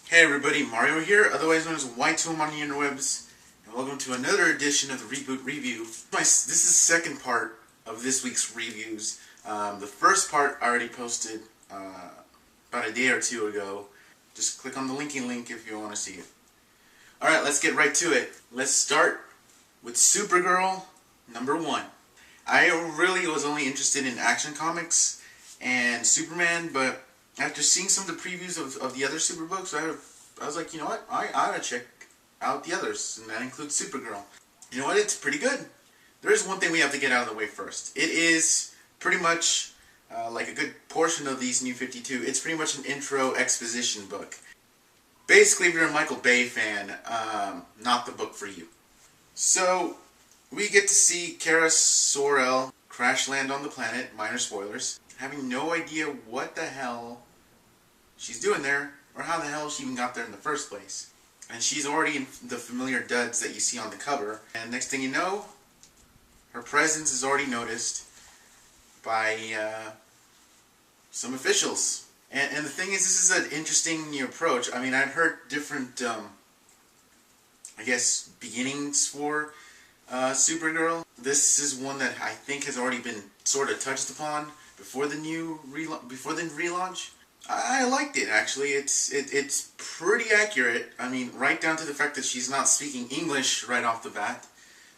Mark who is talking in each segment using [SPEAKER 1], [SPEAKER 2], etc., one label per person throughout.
[SPEAKER 1] Hey everybody, Mario here, otherwise known as Y2M on the interwebs, and welcome to another edition of the Reboot Review. This is the second part of this week's reviews. The first part I already posted about a day or two ago. Just click on the linking link if you want to see it. Alright, let's get right to it. Let's start with Supergirl #1. I really was only interested in Action Comics and Superman, but after seeing some of the previews of the other Super books, I was like, you know what, I ought to check out the others, and that includes Supergirl. You know what, it's pretty good. There is one thing we have to get out of the way first. It is pretty much, like a good portion of these New 52, it's pretty much an intro exposition book. Basically, if you're a Michael Bay fan, not the book for you. So, we get to see Kara Zor-El crash land on the planet, minor spoilers, having no idea what the hell she's doing there, or how the hell she even got there in the first place. And she's already in the familiar duds that you see on the cover, and next thing you know, her presence is already noticed by some officials. And the thing is, this is an interesting new approach. I mean, I've heard different, I guess, beginnings for Supergirl. This is one that I think has already been sort of touched upon before the relaunch. I liked it, actually. It's pretty accurate. I mean, right down to the fact that she's not speaking English right off the bat.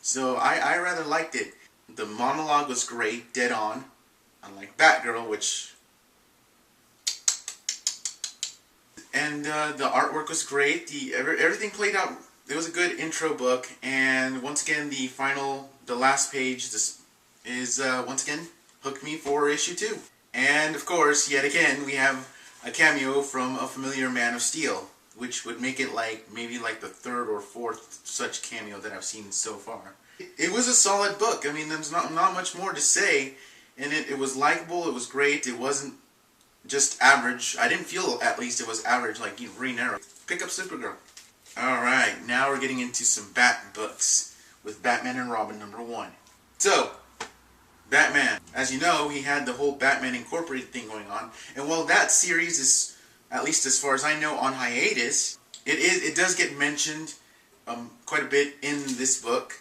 [SPEAKER 1] So I rather liked it. The monologue was great, dead on. Unlike Batgirl, which... And the artwork was great. Everything played out. It was a good intro book. And once again, the last page is once again hooked me for issue 2. And of course, yet again, we have a cameo from a familiar Man of Steel, which would make it maybe the third or fourth such cameo that I've seen so far. It was a solid book. I mean, there's not much more to say. And it was likable, it was great, it wasn't just average. I didn't feel, at least, it was average like Green Arrow. Pick up Supergirl. Alright, now we're getting into some Bat books with Batman and Robin #1. So, Batman. As you know, he had the whole Batman Incorporated thing going on, and while that series is, at least as far as I know, on hiatus, it does get mentioned quite a bit in this book,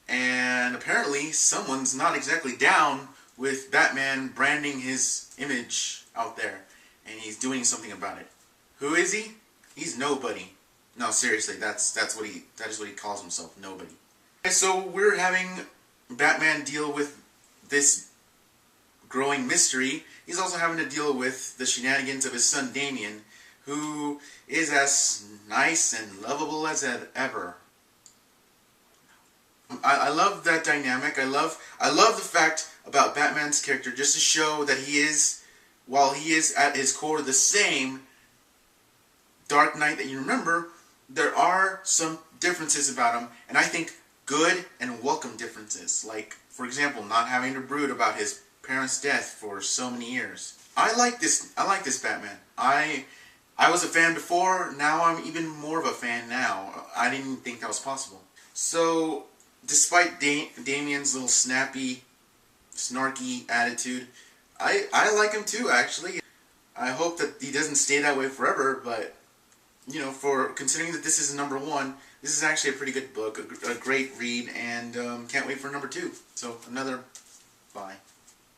[SPEAKER 1] and apparently someone's not exactly down with Batman branding his image out there, and he's doing something about it. Who is he? He's nobody. No, seriously, that is what he calls himself, nobody. So we're having Batman deal with this growing mystery. He's also having to deal with the shenanigans of his son Damian, who is as nice and lovable as ever. I love that dynamic. I love the fact about Batman's character, just to show that he is, while he is at his core the same Dark Knight that you remember, there are some differences about him, and I think good and welcome differences. Like, for example, not having to brood about his parents' death for so many years. I like this Batman. I was a fan before, now I'm even more of a fan now. I didn't think that was possible. So, despite Damian's little snappy, snarky attitude, I like him too, actually. I hope that he doesn't stay that way forever, but, you know, considering that this is #1, this is actually a pretty good book, a great read, and can't wait for #2. So, another buy.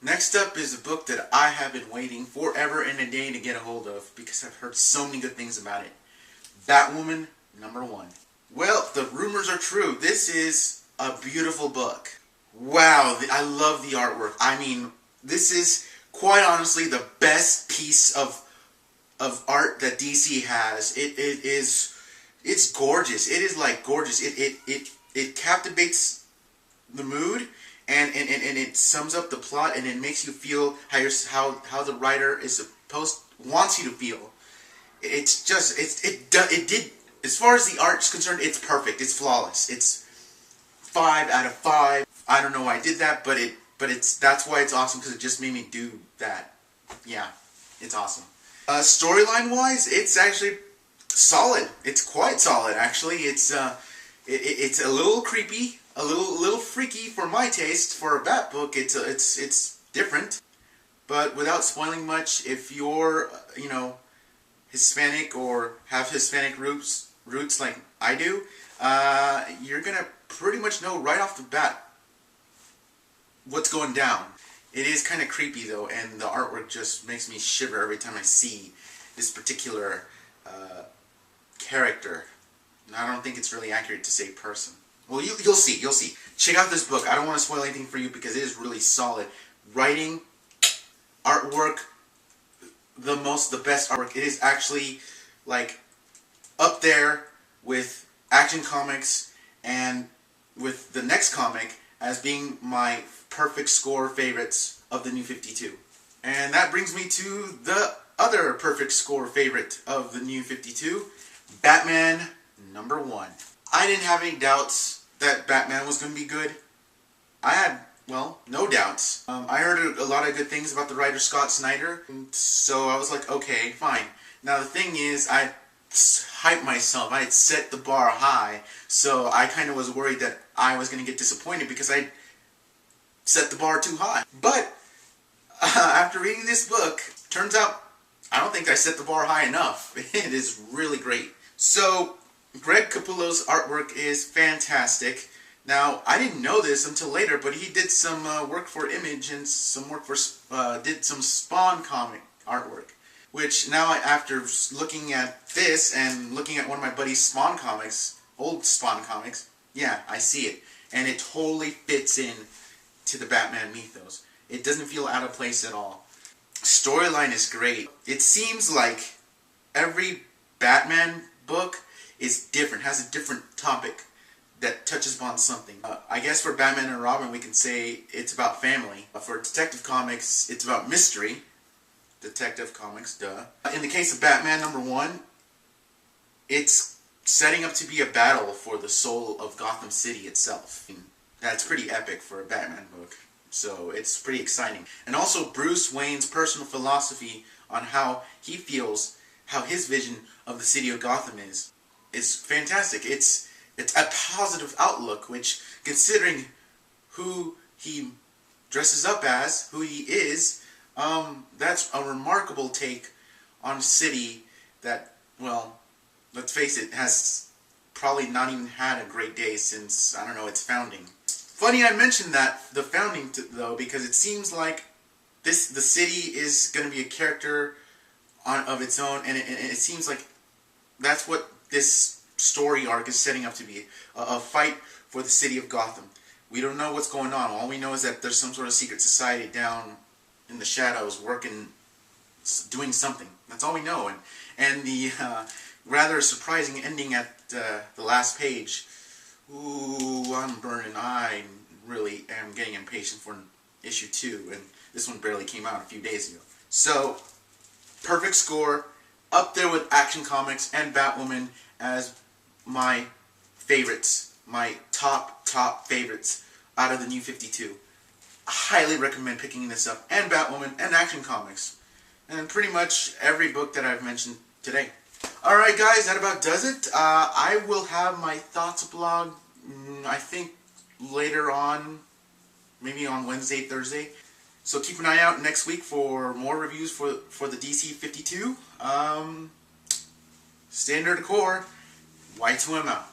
[SPEAKER 1] Next up is a book that I have been waiting forever and a day to get a hold of, because I've heard so many good things about it. Batwoman #1. Well, the rumors are true. This is a beautiful book. Wow, I love the artwork. I mean, this is, quite honestly, the best piece of art that DC has. It's gorgeous. It is gorgeous. It captivates the mood, and it sums up the plot, and it makes you feel how the writer wants you to feel. It's just it did, as far as the art's concerned, it's perfect. It's flawless. It's 5 out of 5. I don't know why I did that, but that's why it's awesome, because it just made me do that. Yeah, it's awesome. Storyline wise, it's actually solid. It's quite solid, actually. It's a little creepy, a little freaky for my taste. For a Bat book, it's different, but without spoiling much, if you're, Hispanic or have Hispanic roots like I do, you're gonna pretty much know right off the bat what's going down. It is kind of creepy though, and the artwork just makes me shiver every time I see this particular character. And I don't think it's really accurate to say person. Well, you'll see. Check out this book. I don't want to spoil anything for you because it is really solid. Writing, artwork, the best artwork. It is actually like up there with Action Comics and with the next comic as being my perfect score favorites of the New 52. And that brings me to the other perfect score favorite of the New 52, Batman #1. I didn't have any doubts that Batman was going to be good. I had, well, no doubts. I heard a lot of good things about the writer Scott Snyder, so I was like, okay, fine. Now the thing is, I hyped myself. I had set the bar high, so I kind of was worried that I was going to get disappointed because I set the bar too high. But after reading this book, turns out I don't think I set the bar high enough. It is really great. So Greg Capullo's artwork is fantastic. Now, I didn't know this until later, but he did some work for Image and some work for did some Spawn comic artwork. Which now, after looking at this and looking at one of my buddy's Spawn comics, old Spawn comics, yeah, I see it, and it totally fits in to the Batman mythos. It doesn't feel out of place at all. Storyline is great. It seems like every Batman book is different, has a different topic that touches upon something. I guess for Batman and Robin we can say it's about family. For Detective Comics, it's about mystery. Detective Comics, duh. In the case of Batman #1, it's setting up to be a battle for the soul of Gotham City itself. That's pretty epic for a Batman book. So it's pretty exciting. And also Bruce Wayne's personal philosophy on how he feels, how his vision of the city of Gotham is fantastic. It's a positive outlook, which, considering who he dresses up as, who he is, that's a remarkable take on a city that, well, let's face it, has probably not even had a great day since, I don't know, its founding. Funny I mentioned that, the founding, though, because it seems like the city is going to be a character of its own, and it seems like that's what this story arc is setting up to be, a fight for the city of Gotham. We don't know what's going on. All we know is that there's some sort of secret society down in the shadows working, doing something. That's all we know. And the rather surprising ending at the last page. Ooh, I'm burning. I really am getting impatient for issue 2, and this one barely came out a few days ago. So, perfect score, up there with Action Comics and Batwoman as my favorites, my top favorites out of the New 52. I highly recommend picking this up, and Batwoman, and Action Comics, and pretty much every book that I've mentioned today. Alright guys, that about does it. I will have my thoughts blog, I think later on, maybe on Wednesday, Thursday. So keep an eye out next week for more reviews for the DC 52. Standard core, Y2M out.